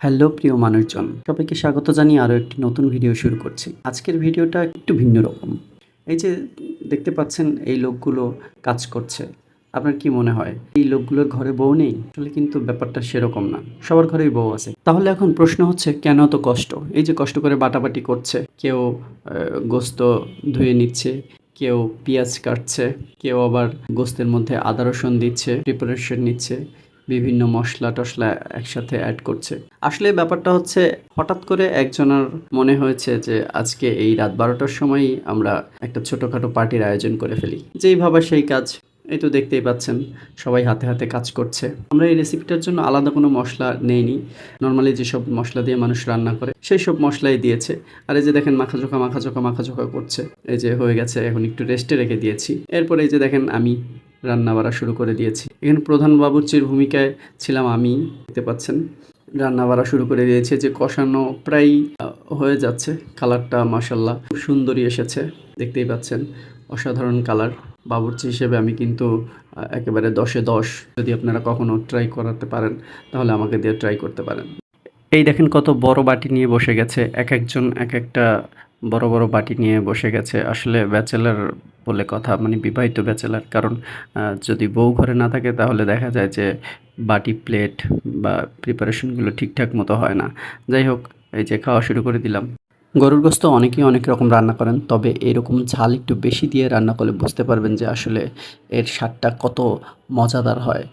Hello প্রিয় মানুষজন, সবাইকে স্বাগত জানিয়ে আরও একটি নতুন ভিডিও শুরু করছি। আজকের ভিডিওটা একটু ভিন্ন রকম। এই যে দেখতে পাচ্ছেন এই লোকগুলো কাজ করছে। আপনার কি মনে হয় এই লোকগুলোর ঘরে বউ নেই? আসলে কিন্তু ব্যাপারটা সেরকম না। সবার ঘরেই বউ আছে। তাহলে এখন প্রশ্ন হচ্ছে কেন এত কষ্ট? এই যে কষ্ট করে বাটাবাটি করছে, কেউ গোস্ত ধুয়ে নিচ্ছে, কেউ পেঁয়াজ কাটছে, কেউ আবার গোস্তের মধ্যে আদা রসুন দিচ্ছে, প্রিপারেশন নিচ্ছে, বিভিন্ন মশলা-টশলা একসাথে এড করছে। আসলে ব্যাপারটা হচ্ছে হঠাৎ করে একজনের মনে হয়েছে যে আজকে এই রাত ১২টার সময়ই আমরা একটা ছোটখাটো পার্টির আয়োজন করে ফেলি। যেই ভাবা সেই কাজ। এই তো দেখতেই পাচ্ছেন সবাই হাতে হাতে কাজ করছে। আমরা এই রেসিপিটার জন্য আলাদা কোনো মশলা নেইনি। নরমালি যেসব মশলা দিয়ে মানুষ রান্না করে সেই সব মশলাই দিয়েছে। আর এই যে দেখেন মাখাচোখা করছে। এই যে হয়ে গেছে, এখন একটু রেস্টে রেখে দিয়েছি। এরপরে এই যে দেখেন আমি রান্না বাড়া শুরু করে দিয়েছি। এখানে প্রধান বাবুর্চির ভূমিকায় ছিলাম আমি। দেখতে পাচ্ছেন রান্না বাড়া শুরু করে দিয়েছে, যে কষানো প্রায় হয়ে যাচ্ছে। কালারটা মাশাআল্লাহ খুব সুন্দরই এসেছে, দেখতেই পাচ্ছেন অসাধারণ কালার। বাবুর্চি হিসেবে আমি কিন্তু একেবারে 10-এ 10। যদি আপনারা কখনো ট্রাই করাতে পারেন তাহলে আমাকে দিয়ে ট্রাই করতে পারেন। এই দেখেন কত বড় বাটি নিয়ে বসে গেছে, এক একজন এক একটা বড় বড় বাটি নিয়ে বসে গেছে। আসলে ব্যাচেলার বলে কথা, মানে বিবাহিত ব্যাচেলার। কারণ যদি বউ ঘরে না থাকে তাহলে দেখা যায় যে বাটি, প্লেট বা প্রিপারেশনগুলো ঠিকঠাক মতো হয় না। যাই হোক, এই যে খাওয়া শুরু করে দিলাম। গরুর গোস্ত অনেকেই অনেক রকম রান্না করেন, তবে এরকম ঝাল একটু বেশি দিয়ে রান্না করলে বুঝতে পারবেন যে আসলে এর স্বাদটা কত মজাদার হয়।